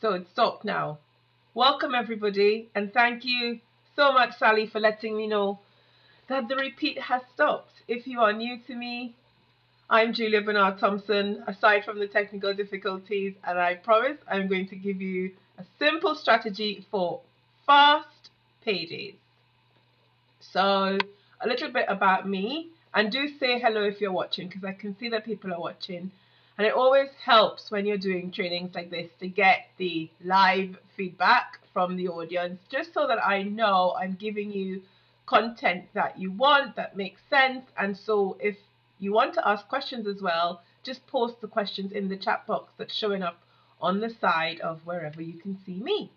So it's stopped now. Welcome everybody, and thank you so much, Sally, for letting me know that the repeat has stopped. If you are new to me, I'm Julia Bernard Thompson, aside from the technical difficulties, and I promise I'm going to give you a simple strategy for fast paydays. So a little bit about me, and do say hello if you're watching, because I can see that people are watching. And it always helps when you're doing trainings like this to get the live feedback from the audience, just so that I know I'm giving you content that you want, that makes sense. And so if you want to ask questions as well, just post the questions in the chat box that's showing up on the side of wherever you can see me.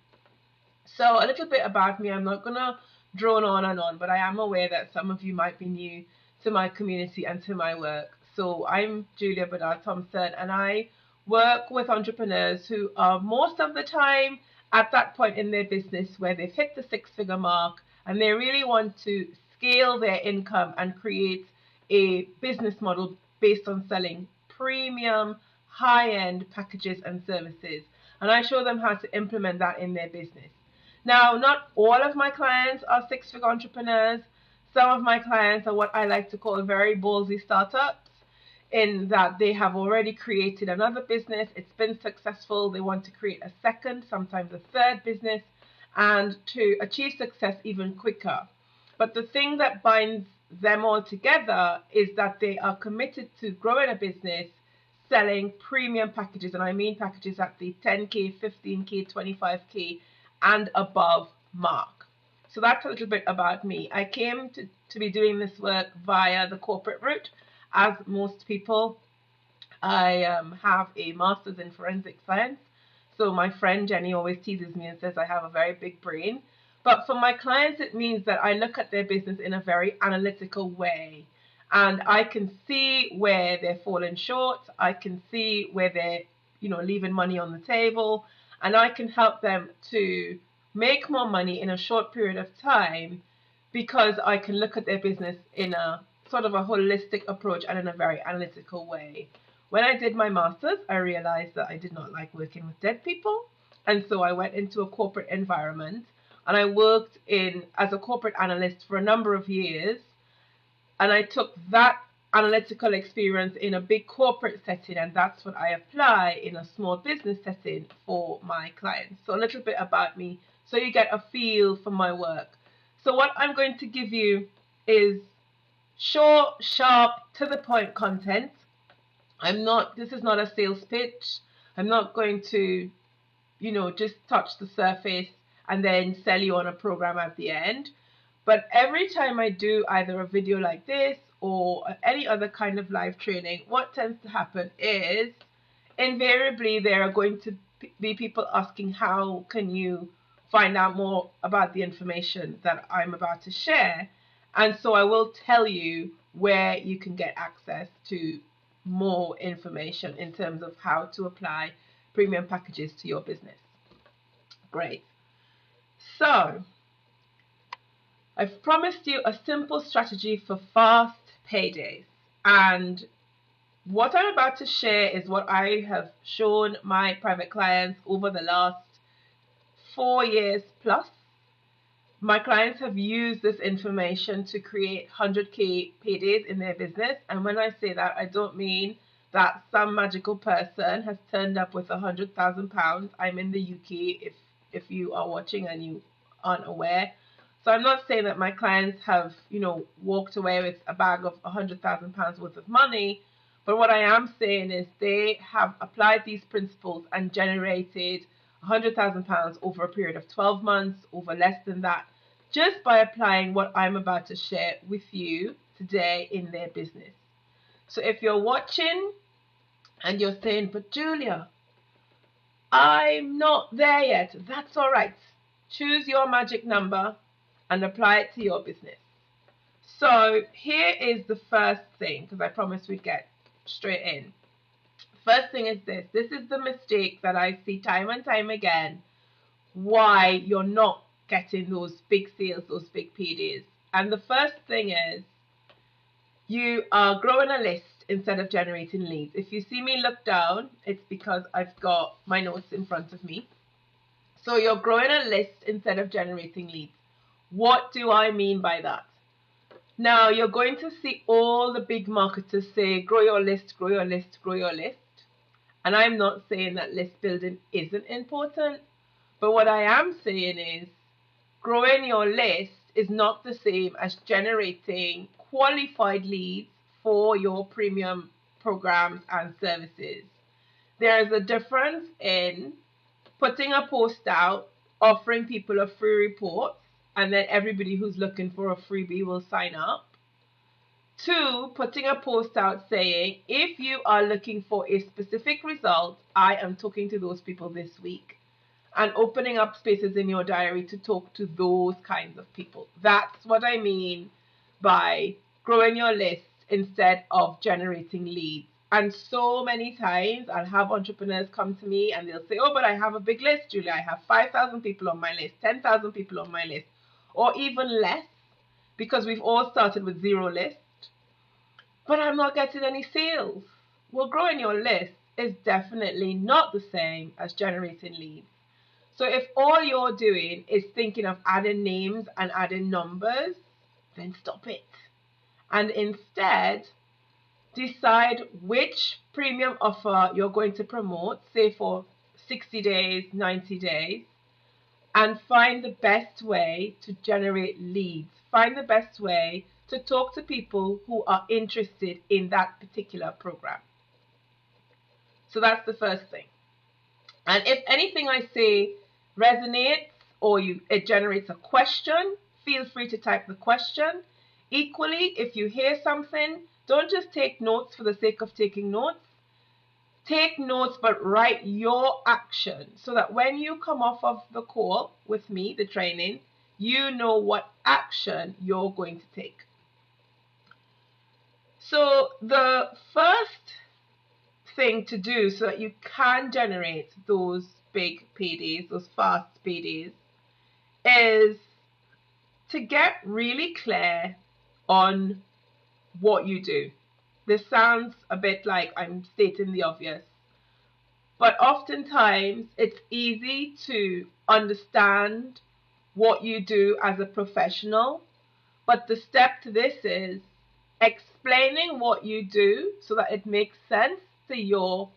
So a little bit about me. I'm not going to drone on and on, but I am aware that some of you might be new to my community and to my work. So I'm Julia Bernard Thompson, and I work with entrepreneurs who are most of the time at that point in their business where they've hit the six-figure mark and they really want to scale their income and create a business model based on selling premium, high-end packages and services. And I show them how to implement that in their business. Now, not all of my clients are six-figure entrepreneurs. Some of my clients are what I like to call very ballsy startups, in that they have already created another business. It's been successful. They want to create a second, sometimes a third business, and to achieve success even quicker. But the thing that binds them all together is that they are committed to growing a business selling premium packages, and I mean packages at the 10K, 15K, 25K and above mark. So that's a little bit about me. I came to be doing this work via the corporate route, as most people. I have a master's in forensic science. So my friend Jenny always teases me and says I have a very big brain. But for my clients, it means that I look at their business in a very analytical way. And I can see where they're falling short. I can see where they're, leaving money on the table. And I can help them to make more money in a short period of time, because I can look at their business in a sort of a holistic approach and in a very analytical way. When I did my master's, I realized that I did not like working with dead people. And so I went into a corporate environment and I worked as a corporate analyst for a number of years. And I took that analytical experience in a big corporate setting, and that's what I apply in a small business setting for my clients. So a little bit about me, so you get a feel for my work. So what I'm going to give you is short, sharp, to the point content. This is not a sales pitch. I'm not going to, just touch the surface and then sell you on a program at the end. But every time I do either a video like this or any other kind of live training, what tends to happen is invariably there are going to be people asking, how can you find out more about the information that I'm about to share? And so I will tell you where you can get access to more information in terms of how to apply premium packages to your business. Great. So I've promised you a simple strategy for fast paydays. And what I'm about to share is what I have shown my private clients over the last 4 years plus. My clients have used this information to create 100K paydays in their business. And when I say that, I don't mean that some magical person has turned up with £100,000. I'm in the UK, if you are watching and you aren't aware. So I'm not saying that my clients have, walked away with a bag of £100,000 worth of money. But what I am saying is they have applied these principles and generated £100,000 over a period of 12 months, over less than that, just by applying what I'm about to share with you today in their business. So if you're watching and you're saying, but Julia, I'm not there yet, that's all right. Choose your magic number and apply it to your business. So here is the first thing, because I promised we'd get straight in. First thing is this. This is the mistake that I see time and time again, why you're not getting those big sales, those big paydays. And the first thing is you are growing a list instead of generating leads. If you see me look down, it's because I've got my notes in front of me. So you're growing a list instead of generating leads. What do I mean by that? Now, you're going to see all the big marketers say, grow your list, grow your list, grow your list. And I'm not saying that list building isn't important, but what I am saying is growing your list is not the same as generating qualified leads for your premium programs and services. There is a difference in putting a post out, offering people a free report, and then everybody who's looking for a freebie will sign up. 2, putting a post out saying, if you are looking for a specific result, I am talking to those people this week. And opening up spaces in your diary to talk to those kinds of people. That's what I mean by growing your list instead of generating leads. And so many times I'll have entrepreneurs come to me and they'll say, oh, but I have a big list, Julia. I have 5,000 people on my list, 10,000 people on my list, or even less, because we've all started with 0 list. But I'm not getting any sales. Well, growing your list is definitely not the same as generating leads. So if all you're doing is thinking of adding names and adding numbers, then stop it. And instead, decide which premium offer you're going to promote, say for 60 days, 90 days, and find the best way to generate leads. Find the best way to talk to people who are interested in that particular program. So that's the first thing. And if anything I say resonates or it generates a question, feel free to type the question. Equally, if you hear something, don't just take notes for the sake of taking notes. Take notes, but write your action so that when you come off of the call with me, the training, you know what action you're going to take. So the first thing to do so that you can generate those big paydays, those fast paydays, is to get really clear on what you do. This sounds a bit like I'm stating the obvious, but oftentimes it's easy to understand what you do as a professional, but the step to this is explaining what you do so that it makes sense to your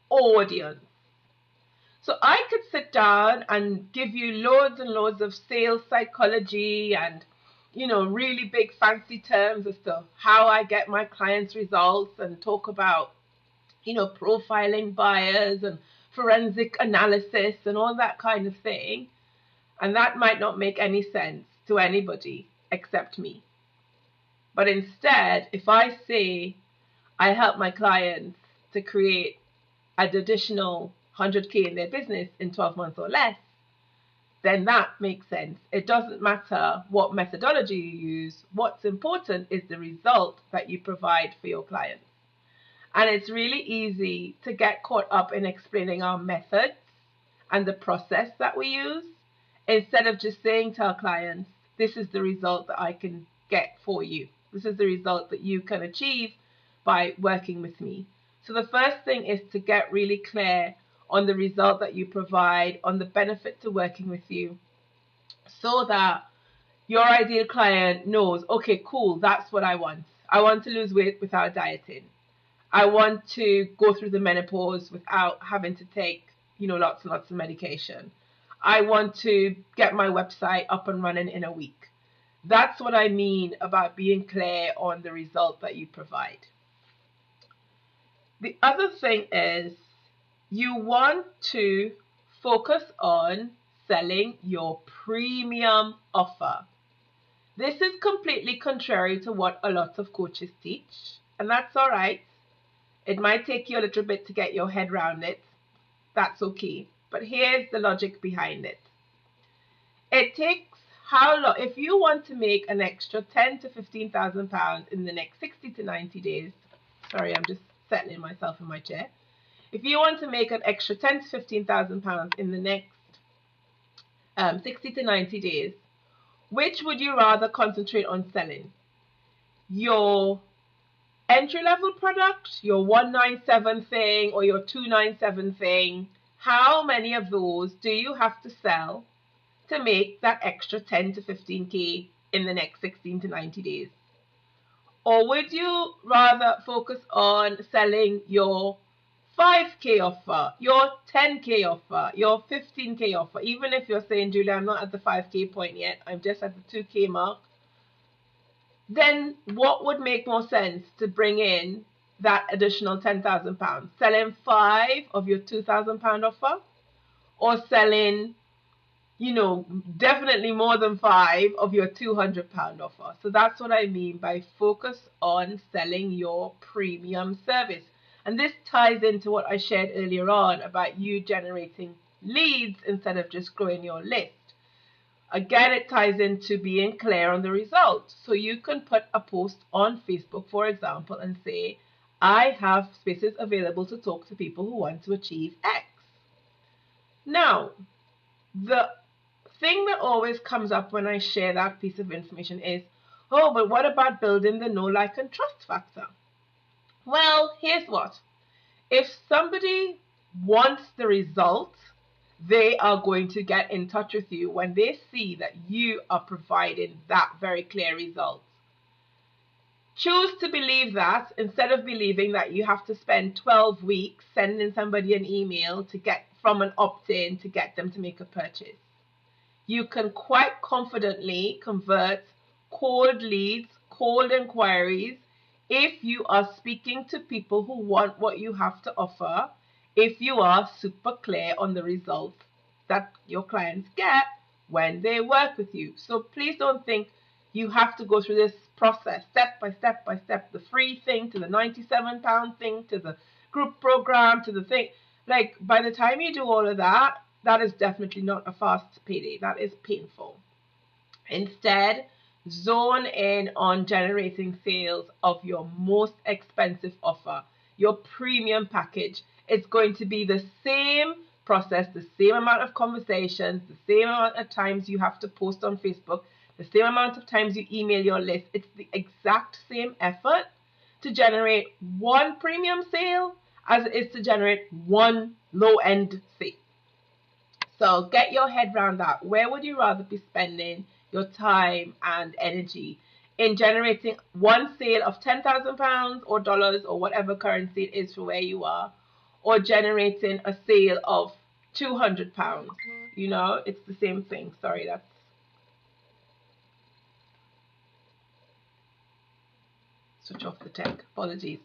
audience. So I could sit down and give you loads and loads of sales psychology and, really big fancy terms as to how I get my clients' results and talk about, profiling buyers and forensic analysis and all that kind of thing. And that might not make any sense to anybody except me. But instead, if I say I help my clients to create an additional 100K in their business in 12 months or less, then that makes sense. It doesn't matter what methodology you use. What's important is the result that you provide for your clients. And it's really easy to get caught up in explaining our methods and the process that we use, instead of just saying to our clients, this is the result that I can get for you. This is the result that you can achieve by working with me. So the first thing is to get really clear on the result that you provide, on the benefit to working with you, so that your ideal client knows, okay, cool, that's what I want. I want to lose weight without dieting. I want to go through the menopause without having to take, lots and lots of medication. I want to get my website up and running in a week. That's what I mean about being clear on the result that you provide. The other thing is you want to focus on selling your premium offer. This is completely contrary to what a lot of coaches teach, and that's all right. It might take you a little bit to get your head around it. That's okay. But here's the logic behind it. It takes how long? If you want to make an extra £10,000 to £15,000 in the next 60 to 90 days, sorry, I'm just settling myself in my chair. If you want to make an extra £10,000 to £15,000 in the next 60 to 90 days, which would you rather concentrate on selling? Your entry-level product, your 197 thing, or your 297 thing? how many of those do you have to sell to make that extra 10 to 15K in the next 16 to 90 days? Or would you rather focus on selling your 5K offer, your 10K offer, your 15K offer? Even if you're saying, Julia, I'm not at the 5K point yet, I'm just at the 2K mark. Then what would make more sense to bring in that additional £10,000? Selling 5 of your £2,000 offer, or selling, you know, definitely more than 5 of your £200 offer? So that's what I mean by focus on selling your premium service. And this ties into what I shared earlier on about you generating leads instead of just growing your list. Again, it ties into being clear on the results. So you can put a post on Facebook, for example, and say, I have spaces available to talk to people who want to achieve X. Now, the thing that always comes up when I share that piece of information is, oh, but what about building the know, like, and trust factor? Well, here's what. If somebody wants the results, they are going to get in touch with you when they see that you are providing that very clear result. Choose to believe that instead of believing that you have to spend 12 weeks sending somebody an email to get from an opt-in to get them to make a purchase. You can quite confidently convert cold leads, cold inquiries, if you are speaking to people who want what you have to offer, if you are super clear on the results that your clients get when they work with you. So please don't think you have to go through this process step by step by step, the free thing to the £97 thing to the group program to the thing. Like, by the time you do all of that, that is definitely not a fast payday. That is painful. Instead, zone in on generating sales of your most expensive offer, your premium package. It's going to be the same process, the same amount of conversations, the same amount of times you have to post on Facebook, the same amount of times you email your list. It's the exact same effort to generate one premium sale as it is to generate one low-end sale. So get your head around that. Where would you rather be spending your time and energy? In generating one sale of £10,000 or dollars or whatever currency it is for where you are, or generating a sale of £200? You know, it's the same thing. Sorry, that's switch off the tech. Apologies.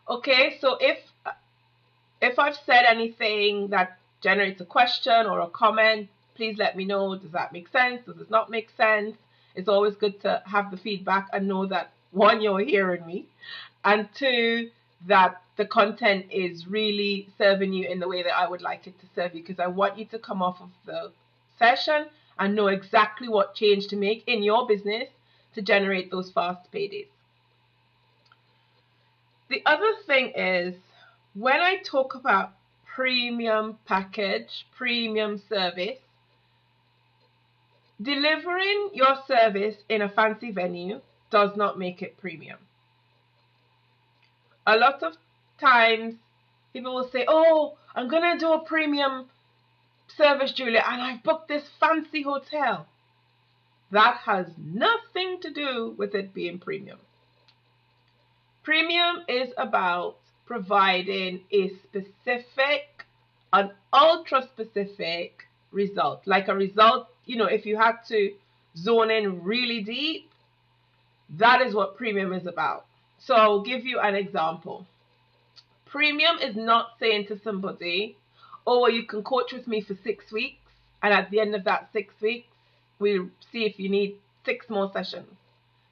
Okay, so if I've said anything that generates a question or a comment, please let me know. Does that make sense? Does it not make sense? It's always good to have the feedback and know that, one, you're hearing me, and two, that the content is really serving you in the way that I would like it to serve you, because I want you to come off of the session and know exactly what change to make in your business to generate those fast paydays. The other thing is, when I talk about premium package, premium service, delivering your service in a fancy venue does not make it premium. A lot of times people will say, oh, I'm going to do a premium service, Julia, and I've booked this fancy hotel. That has nothing to do with it being premium. Premium is about providing a specific, an ultra specific result. Like a result, you know, if you had to zone in really deep, that is what premium is about. So I'll give you an example. Premium is not saying to somebody, oh, well, you can coach with me for 6 weeks, and at the end of that 6 weeks, we'll see if you need 6 more sessions.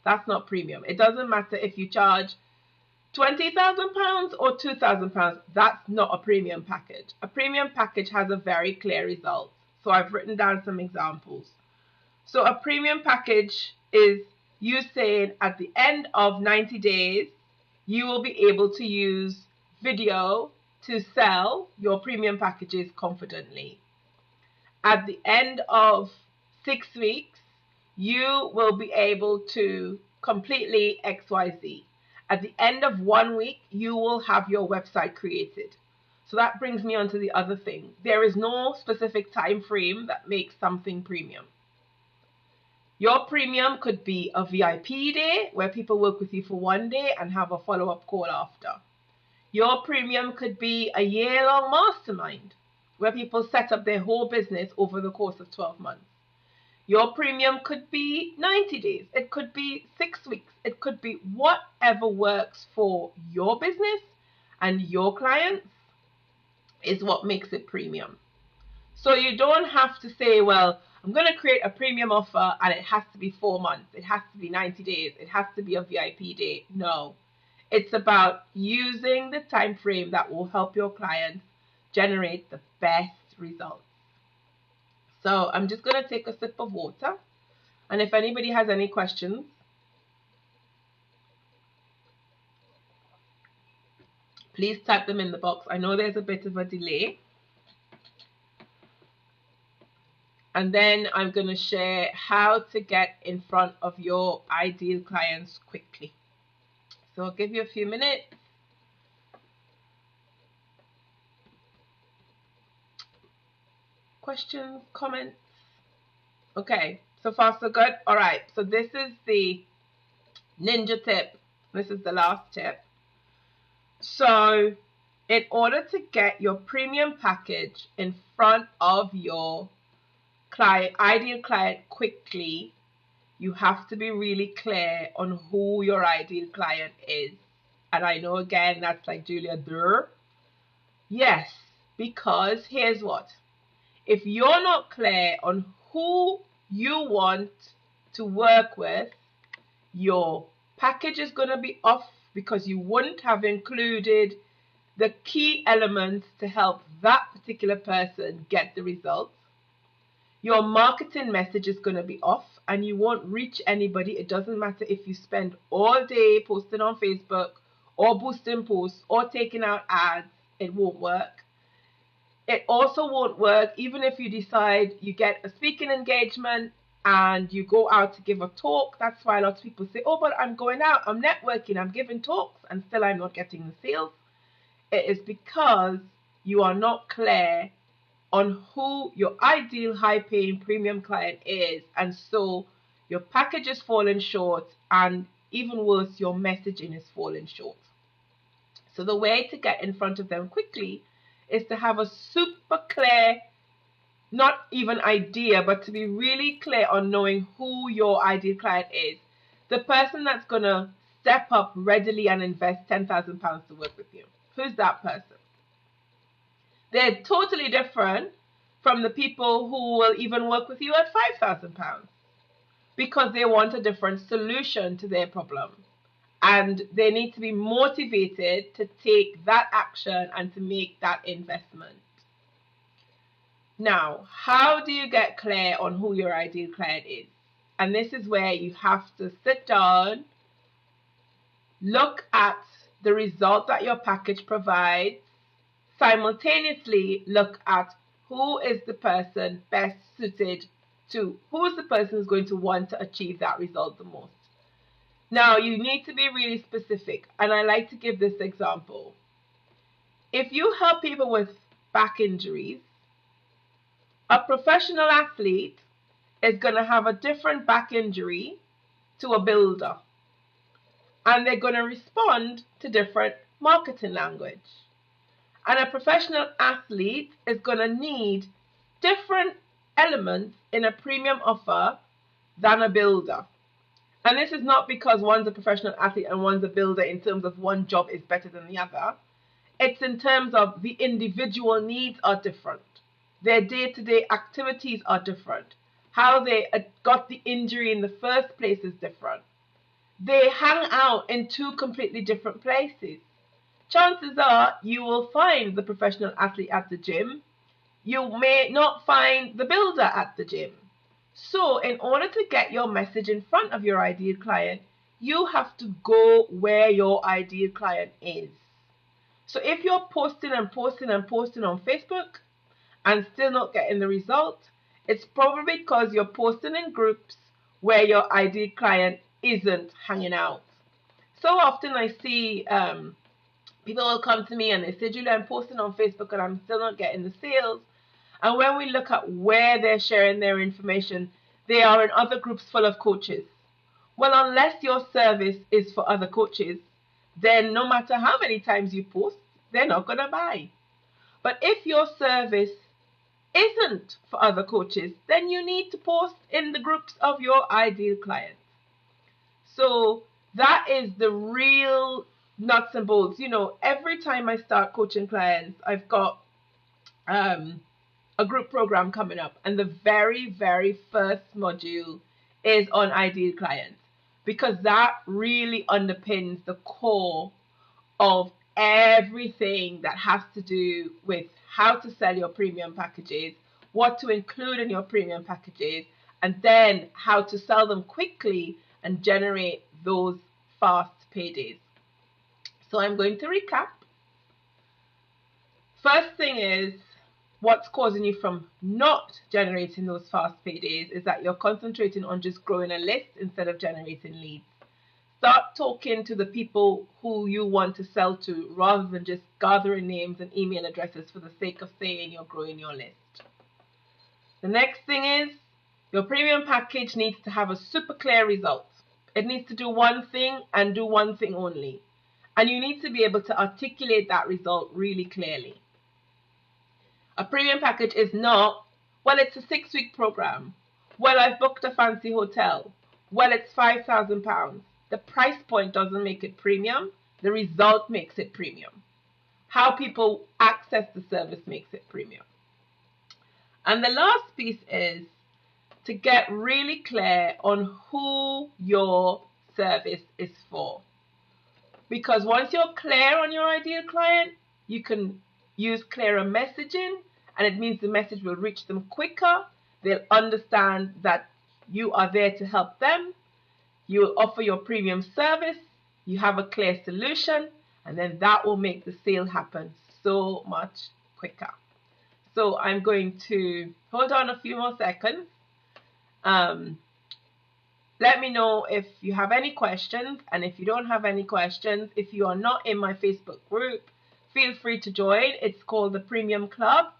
That's not premium. It doesn't matter if you charge £20,000 or £2,000. That's not a premium package. A premium package has a very clear result. So I've written down some examples. So a premium package is you saying at the end of 90 days, you will be able to use video to sell your premium packages confidently. At the end of 6 weeks, you will be able to completely XYZ. At the end of 1 week, you will have your website created. So that brings me on to the other thing. There is no specific time frame that makes something premium. Your premium could be a VIP day where people work with you for 1 day and have a follow-up call after. Your premium could be a year-long mastermind where people set up their whole business over the course of 12 months. Your premium could be 90 days. It could be 6 weeks. It could be whatever works for your business and your clients is what makes it premium. So you don't have to say, well, I'm going to create a premium offer and it has to be 4 months. It has to be 90 days. It has to be a VIP day. No. It's about using the time frame that will help your clients generate the best results. So I'm just going to take a sip of water. And if anybody has any questions, please type them in the box. I know there's a bit of a delay. And then I'm going to share how to get in front of your ideal clients quickly. So I'll give you a few minutes. Questions, comments? Okay, so far so good. All right, so this is the ninja tip. This is the last tip. So in order to get your premium package in front of your ideal client quickly, you have to be really clear on who your ideal client is. And I know, again, that's like, Julia, duh. Yes, because here's what. If you're not clear on who you want to work with, your package is going to be off because you wouldn't have included the key elements to help that particular person get the results. Your marketing message is going to be off and you won't reach anybody. It doesn't matter if you spend all day posting on Facebook or boosting posts or taking out ads, it won't work. It also won't work even if you decide you get a speaking engagement and you go out to give a talk. That's why a lot of people say, oh, but I'm going out, I'm networking, I'm giving talks, and still I'm not getting the sales. It is because you are not clear on who your ideal high-paying premium client is, and so your package is falling short, and even worse, your messaging is falling short. So the way to get in front of them quickly is to have a super clear, not even idea, but to be really clear on knowing who your ideal client is. The person that's going to step up readily and invest £10,000 to work with you. Who's that person? They're totally different from the people who will even work with you at £5,000 because they want a different solution to their problem. And they need to be motivated to take that action and to make that investment. Now, how do you get clear on who your ideal client is? And this is where you have to sit down, look at the result that your package provides, simultaneously look at who is the person best suited to, who is the person who's going to want to achieve that result the most. Now, you need to be really specific, and I like to give this example. If you help people with back injuries, a professional athlete is going to have a different back injury to a builder, and they're going to respond to different marketing language. And a professional athlete is going to need different elements in a premium offer than a builder. And this is not because one's a professional athlete and one's a builder in terms of one job is better than the other. It's in terms of the individual needs are different. Their day-to-day activities are different. How they got the injury in the first place is different. They hang out in two completely different places. Chances are you will find the professional athlete at the gym. You may not find the builder at the gym. So in order to get your message in front of your ideal client, you have to go where your ideal client is. So if you're posting and posting and posting on Facebook and still not getting the result, it's probably because you're posting in groups where your ideal client isn't hanging out. So often I see People will come to me and they say, Julia, I'm posting on Facebook and I'm still not getting the sales. And when we look at where they're sharing their information, they are in other groups full of coaches. Well, unless your service is for other coaches, then no matter how many times you post, they're not going to buy. But if your service isn't for other coaches, then you need to post in the groups of your ideal clients. So that is the real nuts and bolts. You know, every time I start coaching clients, I've got a group program coming up, and the very, very first module is on ideal clients, because that really underpins the core of everything that has to do with how to sell your premium packages, what to include in your premium packages, and then how to sell them quickly and generate those fast paydays. So I'm going to recap. First thing is, what's causing you from not generating those fast paydays is that you're concentrating on just growing a list instead of generating leads. Start talking to the people who you want to sell to rather than just gathering names and email addresses for the sake of saying you're growing your list. The next thing is, your premium package needs to have a super clear result. It needs to do one thing and do one thing only. And you need to be able to articulate that result really clearly. A premium package is not, well, it's a 6-week program. Well, I've booked a fancy hotel. Well, it's £5,000. The price point doesn't make it premium. The result makes it premium. How people access the service makes it premium. And the last piece is to get really clear on who your service is for. Because once you're clear on your ideal client, you can use clearer messaging, and it means the message will reach them quicker. They'll understand that you are there to help them. You will offer your premium service. You have a clear solution, and then that will make the sale happen so much quicker. So I'm going to hold on a few more seconds. Let me know if you have any questions, and if you don't have any questions, if you are not in my Facebook group, feel free to join. It's called the Premium Club.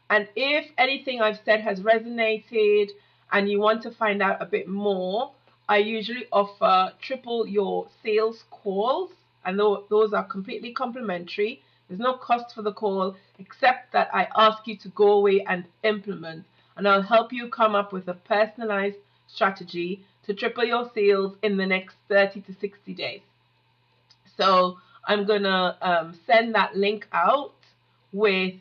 And if anything I've said has resonated and you want to find out a bit more, I usually offer triple your sales calls, and those are completely complimentary. There's no cost for the call except that I ask you to go away and implement, and I'll help you come up with a personalized strategy to triple your sales in the next 30 to 60 days. So I'm gonna send that link out with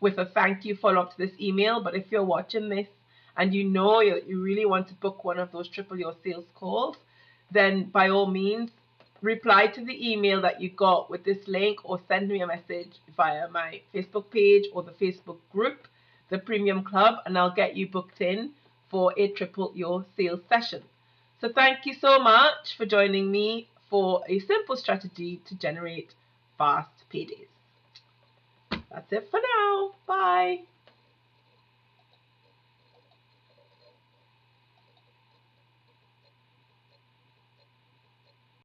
a thank you follow-up to this email. But if you're watching this and you know you really want to book one of those triple your sales calls, then by all means reply to the email that you got with this link, or send me a message via my Facebook page or the Facebook group, the Premium Club, and I'll get you booked in for a triple your sales session. So thank you so much for joining me for a simple strategy to generate fast paydays. That's it for now. Bye.